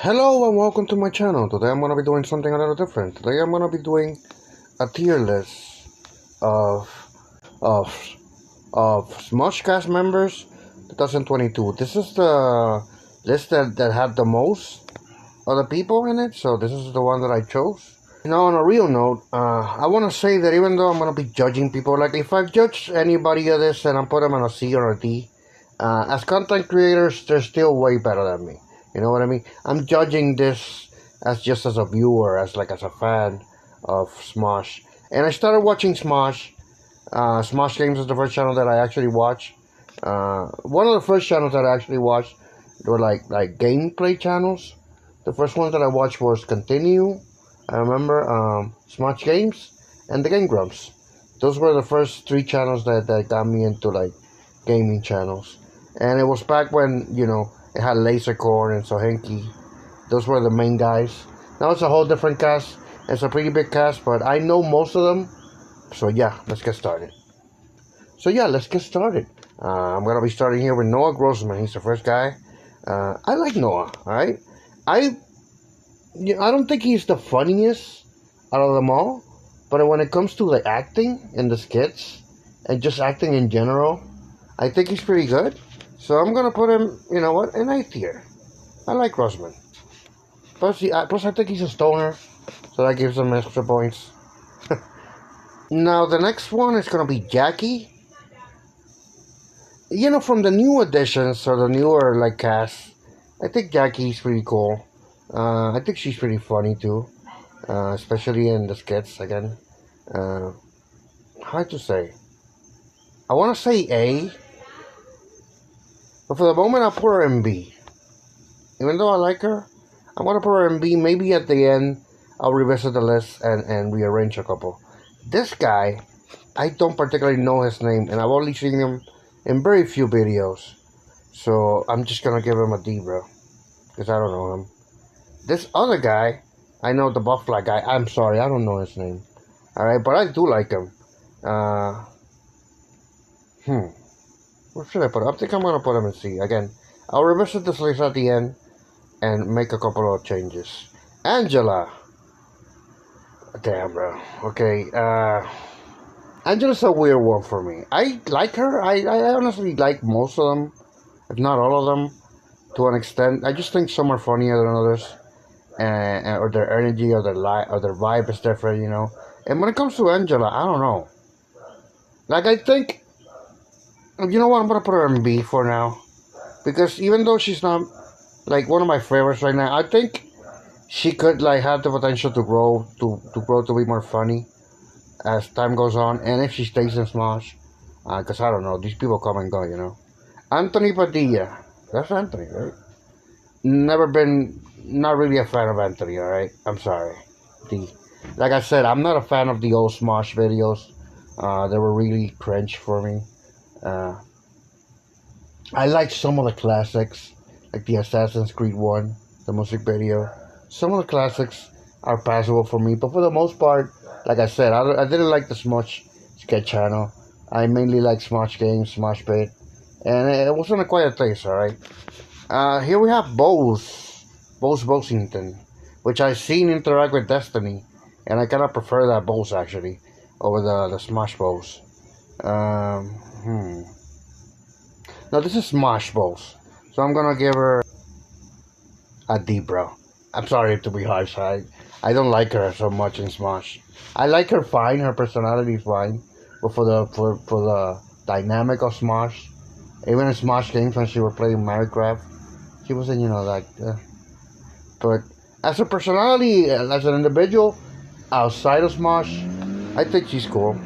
Hello and welcome to my channel. Today I'm gonna be doing something a little different. Today I'm gonna be doing a tier list of of Smosh cast members 2022. This is the list that had the most other people in it, so this is the one that I chose. Now, on a real note, I want to say that even though I'm gonna be judging people, like if I judge anybody of this and I put them on a C or a D, as content creators, they're still way better than me. You know what I mean? I'm judging this as just as a viewer, as a fan of Smosh. And I started watching Smosh. Smosh Games is the first channel that I actually watched. One of the first channels that I actually watched were like gameplay channels. The first one that I watched was Continue. I remember Smosh Games and the Game Grumps. Those were the first three channels that got me into like gaming channels. And it was back when, you know, it had Lasercore and Sohenki. Those were the main guys. Now it's a whole different cast. It's a pretty big cast, but I know most of them. So yeah, let's get started. I'm gonna be starting here with Noah Grossman. He's the first guy. I like Noah. All right. I don't think he's the funniest out of them all, but when it comes to the acting and the skits and just acting in general, I think he's pretty good. So I'm gonna put him, you know what, in A tier. I like Grossman. Plus I think he's a stoner, so that gives him extra points. Now the next one is gonna be Jackie. You know, from the new additions or the newer like cast, I think Jackie's pretty cool. I think she's pretty funny too, especially in the skits again. Hard to say. I want to say A, but for the moment I'll put her in B. Even though I like her, I'm gonna put her in B. Maybe at the end I'll revisit the list and rearrange a couple. This guy, I don't particularly know his name, and I've only seen him in very few videos. So I'm just gonna give him a D, bro, because I don't know him. This other guy, I know, the buff black guy. I'm sorry, I don't know his name. Alright, but I do like him. Where should I put him? I think I'm gonna put him in C. Again, I'll revisit this list at the end and make a couple of changes. Angela. Damn, bro. Okay, Angela's a weird one for me. I like her. I honestly like most of them, if not all of them, to an extent. I just think some are funnier than others. Or their energy or their vibe is different, you know. And when it comes to Angela, I don't know. Like, I think, you know what, I'm gonna put her in B for now, because even though she's not like one of my favorites right now, I think she could like have the potential to grow to be more funny as time goes on, and if she stays in Smosh, because I don't know, these people come and go, you know. Anthony Padilla, that's Anthony, right? Not really a fan of Anthony, alright? I'm sorry. Like I said, I'm not a fan of the old Smosh videos. They were really cringe for me. I like some of the classics, like the Assassin's Creed one, the music video. Some of the classics are passable for me, but for the most part, like I said, I didn't like the Smosh sketch channel. I mainly like Smosh Games, Smosh Pit, and it wasn't a quiet place, alright? Here we have Bose Bosington, which I've seen interact with Destiny, and I kind of prefer that Bose actually over the Smosh Bose. Now this is Smosh Bose, so I'm gonna give her a D, bro. I'm sorry to be harsh. I don't like her so much in Smosh. I like her fine, her personality is fine, but for the dynamic of Smosh, even in Smosh Games when she was playing Minecraft, she wasn't, you know, like. But as a personality, as an individual, outside of Smosh, I think she's cool.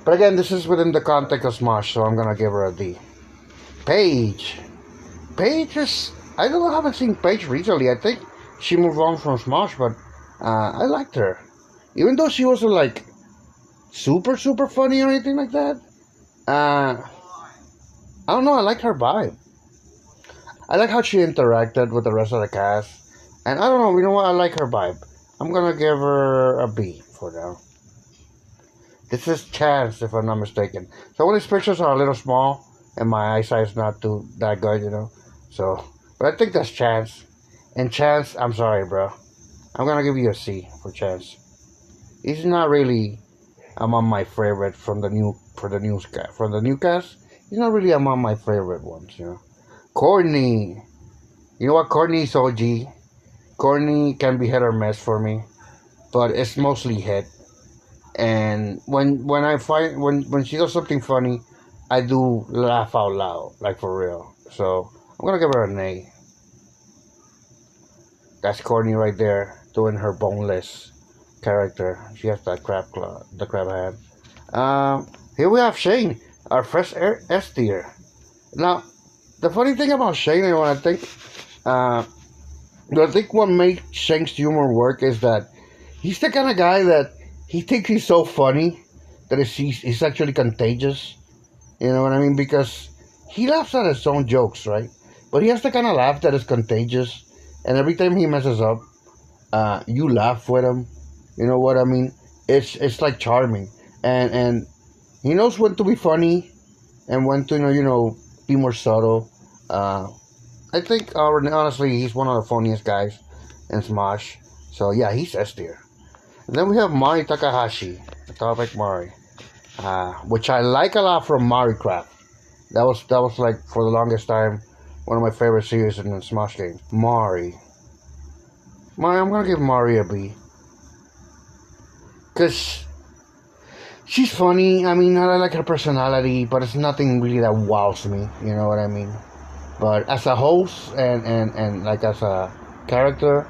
But again, this is within the context of Smosh, so I'm gonna give her a D. Paige is, I don't know, I haven't seen Paige recently. I think she moved on from Smosh, but I liked her. Even though she wasn't like super funny or anything like that. I don't know, I like her vibe. I like how she interacted with the rest of the cast. And I don't know, you know what, I like her vibe. I'm gonna give her a B for now. This is Chance, if I'm not mistaken. So all these pictures are a little small, and my eyesight's not that good, you know. So, But I think that's Chance. And Chance, I'm sorry, bro. I'm gonna give you a C for Chance. He's not really among my favorite from the new cast. He's not really among my favorite ones, you know. Courtney, you know what? Courtney's OG. Courtney can be hit or miss for me, but it's mostly hit. And when I find when she does something funny, I do laugh out loud, like for real. So I'm gonna give her an A. That's Courtney right there doing her boneless character. She has that crab claw, the crab hand. Here we have Shane, our first S tier. Now, the funny thing about Shane, and uh, I think what makes Shane's humor work is that he's the kind of guy that he thinks he's so funny that he's actually contagious. You know what I mean? Because he laughs at his own jokes, right? But he has the kind of laugh that is contagious, and every time he messes up, you laugh with him. You know what I mean? It's like charming, and he knows when to be funny and when to be more subtle. I think honestly he's one of the funniest guys in Smosh. So yeah, he's S tier. And then we have Mari Takahashi, Atomic Mari, which I like a lot from Mari Craft. That was like for the longest time one of my favorite series in the Smosh games. Mari, I'm gonna give Mari a B. Cause she's funny. I mean, I like her personality, but it's nothing really that wows me. You know what I mean? But as a host and like as a character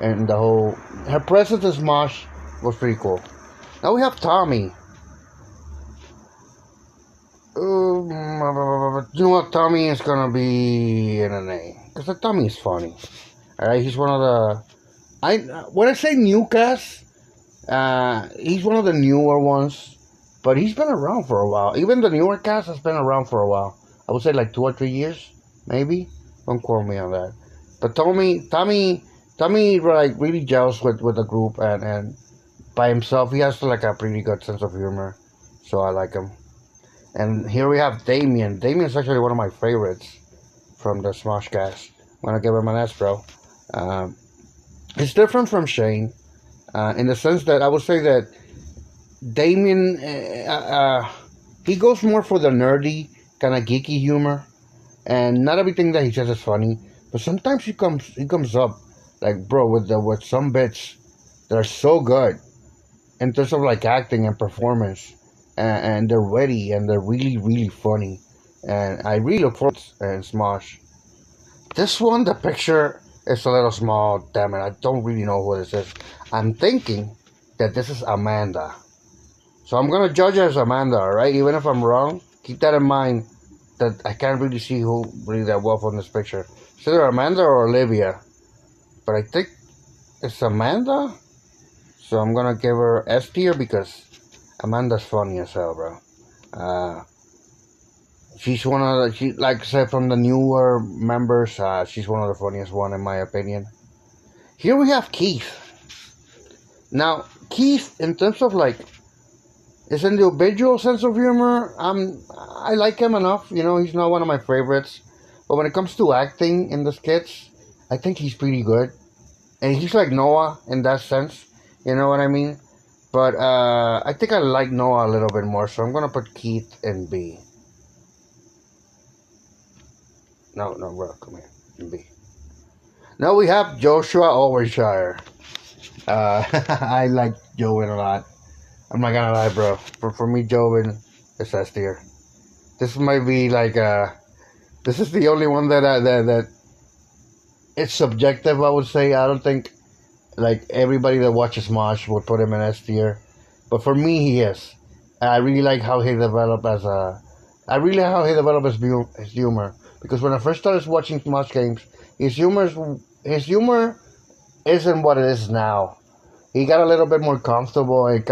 and the whole her presence in Smosh was pretty cool. Now we have Tommy. You know what? Tommy is gonna be in an A because Tommy is funny. All right, he's one of the when I say new cast, he's one of the newer ones, but he's been around for a while. Even the newer cast has been around for a while. I would say like 2 or 3 years, maybe. Don't quote me on that. But Tommy, like really gels with the group and by himself, he has like a pretty good sense of humor, so I like him. And here we have Damien. Damien's actually one of my favorites from the Smosh cast. I'm gonna give him an S, bro. It's different from Shane, in the sense that I would say that Damien, he goes more for the nerdy, kind of geeky humor, and not everything that he says is funny. But sometimes he comes up, like bro, with some bits that are so good in terms of like acting and performance, and they're witty and they're really really funny, and I really look forward to it in Smosh. This one, the picture is a little small. Damn it, I don't really know who this is. I'm thinking that this is Amanda. So I'm gonna judge her as Amanda, alright? Even if I'm wrong, keep that in mind that I can't really see who really that well from this picture. It's either Amanda or Olivia. But I think it's Amanda. So I'm gonna give her S tier because Amanda's funny as hell, bro. She's one of the, like I said, from the newer members, she's one of the funniest one in my opinion. Here we have Keith. Now, Keith, in terms of like his individual sense of humor, I like him enough. You know, he's not one of my favorites. But when it comes to acting in the skits, I think he's pretty good. And he's like Noah in that sense. You know what I mean? But I think I like Noah a little bit more. So I'm going to put Keith in B. No, bro, come here. In B. Now we have Joshua Owenshire. I like Joven a lot. I'm not gonna lie, bro. For me, Joven is S tier. This might be like this is the only one that it's subjective. I would say. I don't think like everybody that watches Smosh would put him in S tier, but for me, he is. I really like how he developed I really like how he developed his humor, because when I first started watching Smosh games, his humor isn't what it is now. He got a little bit more comfortable and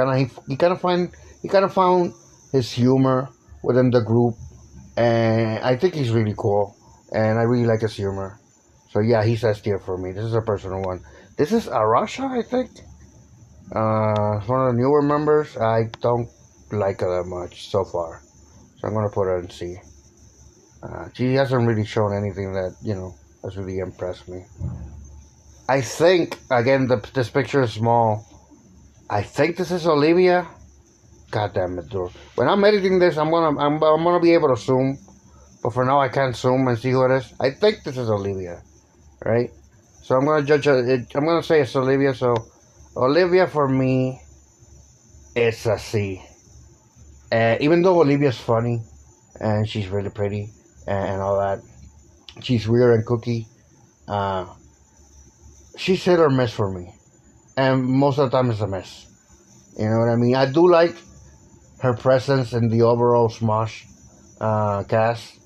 he kind of found his humor within the group, and I think he's really cool, and I really like his humor. So yeah, he's S tier for me. This is a personal one. This is Arasha, I think. One of the newer members. I don't like her that much so far, so I'm gonna put her in C. She hasn't really shown anything that That's really impressed me. I think again this picture is small. I think this is Olivia. God damn it, dude. When I'm editing this, I'm gonna be able to zoom, but for now I can't zoom and see who it is. I think this is Olivia, right? So I'm gonna judge it. I'm gonna say it's Olivia. So Olivia for me is a C. Even though Olivia's funny and she's really pretty and all that, she's weird and cookie. She's hit or miss for me, and most of the time it's a miss. You know what I mean? I do like her presence in the overall Smosh cast.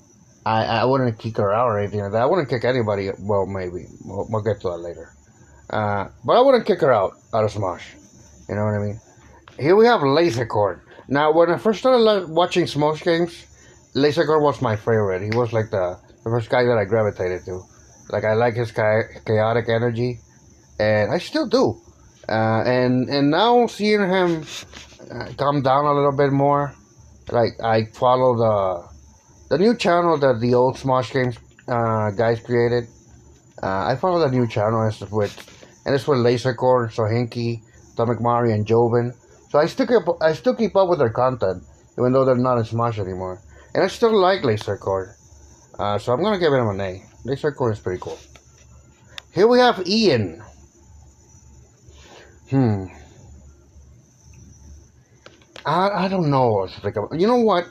I wouldn't kick her out or anything like that. I wouldn't kick anybody. Well, maybe we'll get to that later. But I wouldn't kick her out of Smosh. You know what I mean? Here we have Lasercord. Now, when I first started watching Smosh games, Lasercord was my favorite. He was like the first guy that I gravitated to. Like, I like his chaotic energy, and I still do. And now seeing him calm down a little bit more, like I follow the new channel that the old Smosh games guys created. I follow the new channel, and it's with Lasercord, Sohinki, Atomic Mari, and Joven. So I still keep up with their content, even though they're not in Smosh anymore. And I still like Lasercord. So I'm gonna give him an A. Lasercord is pretty cool. Here we have Ian. I don't know what to think about. You know what?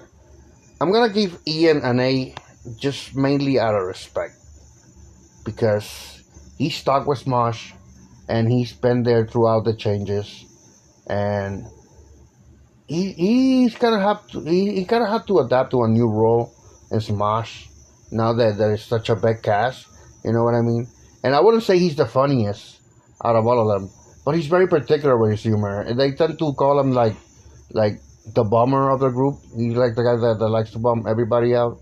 I'm gonna give Ian an A, just mainly out of respect, because he's stuck with Smosh, and he's been there throughout the changes, and he's gonna have to adapt to a new role in Smosh now that there is such a big cast. You know what I mean? And I wouldn't say he's the funniest out of all of them, but he's very particular with his humor, and they tend to call him like the bummer of the group. He's like the guy that likes to bum everybody out.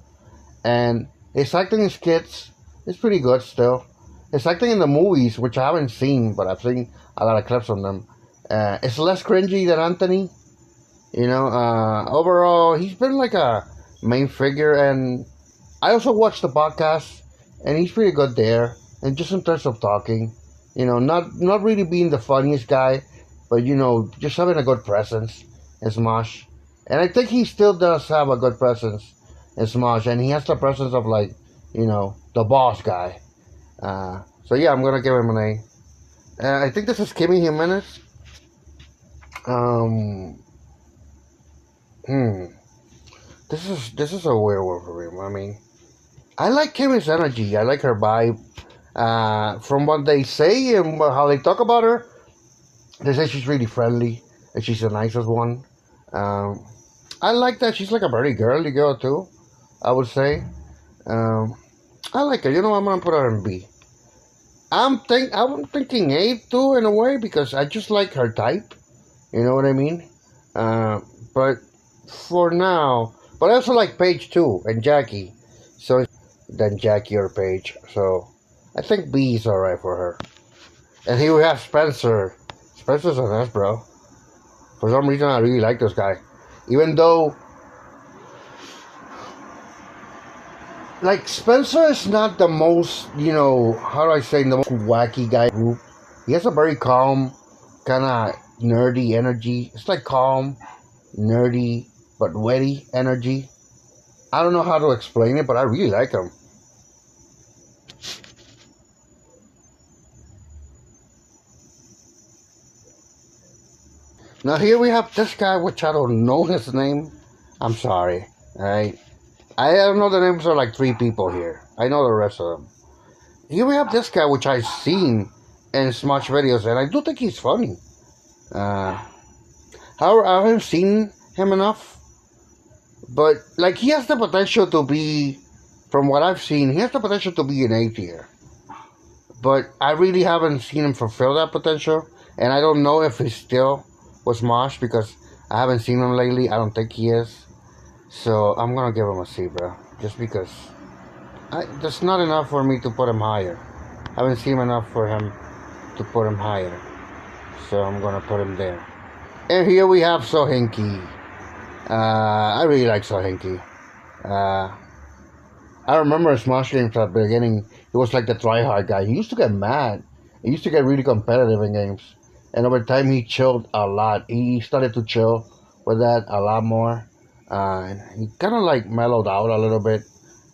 And his acting in skits is pretty good still. His acting in the movies, which I haven't seen, but I've seen a lot of clips on them, it's less cringy than Anthony. You know, overall, he's been like a main figure. And I also watched the podcast, and he's pretty good there. And just in terms of talking, you know, not really being the funniest guy, but, you know, just having a good presence in Smosh. And I think he still does have a good presence in Smosh, and he has the presence of, like, you know, the boss guy. So yeah, I'm gonna give him an A. I think this is Kimmy Jimenez. This is a weird one for him. I mean, I like Kimmy's energy. I like her vibe. From what they say and how they talk about her, they say she's really friendly and she's the nicest one. I like that. She's like a very girly girl too, I would say. I like her. You know, I'm gonna put her in B. I'm thinking A too in a way, because I just like her type. You know what I mean? But for now, but I also like Paige too, and Jackie. So then Jackie or Paige. So I think B is alright for her. And here we have Spencer. Spencer's an S, bro. For some reason, I really like this guy. Even though, like, Spencer is not the most, you know, how do I say, the most wacky guy group. He has a very calm, kind of nerdy energy. It's like calm, nerdy, but witty energy. I don't know how to explain it, but I really like him. Now here we have this guy, which I don't know his name. I'm sorry, alright? I don't know the names of like 3 people here. I know the rest of them. Here we have this guy, which I've seen in Smosh videos, and I do think he's funny. However, I haven't seen him enough. But, like, he has the potential to be, from what I've seen, he has the potential to be an A tier. But I really haven't seen him fulfill that potential. And I don't know if he's still with Smosh, because I haven't seen him lately. I don't think he is. So I'm gonna give him a C, bro. Just because that's not enough for me to put him higher. I haven't seen enough for him to put him higher. So I'm gonna put him there. And here we have Sohinki. I really like Sohinki. I remember Smosh games at the beginning. He was like the try-hard guy. He used to get mad. He used to get really competitive in games. And over time, he chilled a lot. He started to chill with that a lot more. And he kind of like mellowed out a little bit.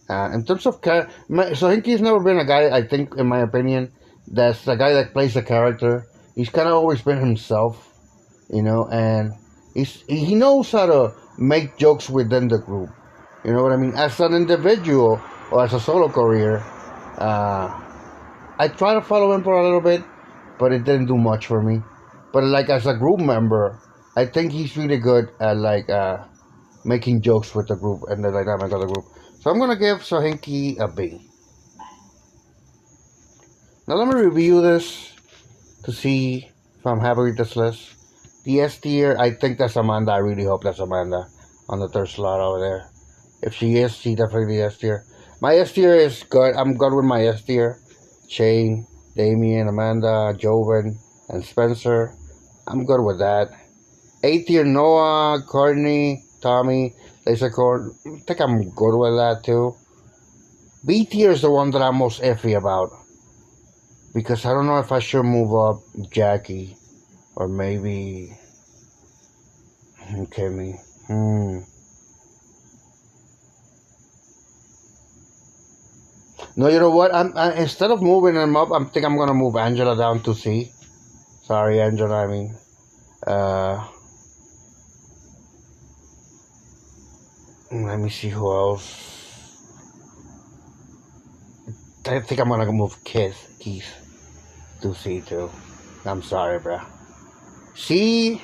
In terms of so Hinky's never been a guy, I think, in my opinion, that's the guy that plays a character. He's kind of always been himself, you know, and he knows how to make jokes within the group. You know what I mean? As an individual or as a solo career, I tried to follow him for a little bit, but it didn't do much for me. But like as a group member, I think he's really good at like making jokes with the group and the dynamic of the group. So I'm gonna give Sohinki a B. Now let me review this to see if I'm happy with this list. The S tier, I think that's Amanda. I really hope that's Amanda on the third slot over there. If she is, she definitely S tier. My S tier is good. I'm good with my S tier. Shane, Damien, Amanda, Joven, and Spencer. I'm good with that. A tier, Noah, Courtney, Tommy, Lisa Cord. I think I'm good with that too. B tier is the one that I'm most iffy about. Because I don't know if I should move up Jackie. Or maybe Kimmy. No, you know what? Instead of moving them up, I think I'm gonna move Angela down to C. Sorry, Angela. I mean, let me see who else. I think I'm gonna move Keith to C too. I'm sorry, bruh. C's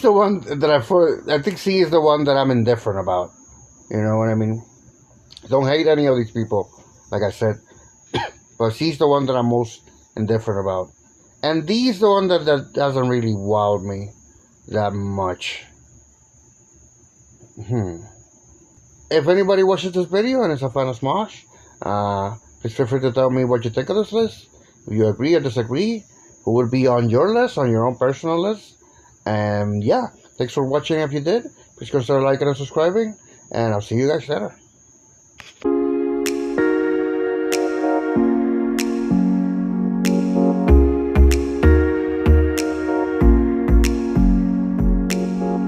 the one that I think C is the one that I'm indifferent about. You know what I mean? Don't hate any of these people, like I said. But C's the one that I'm most indifferent about. And D's the one that doesn't really wow me that much. If anybody watches this video and is a fan of Smosh, please feel free to tell me what you think of this list. If you agree or disagree, who would be on your list, on your own personal list. And yeah, thanks for watching if you did. Please consider liking and subscribing. And I'll see you guys later.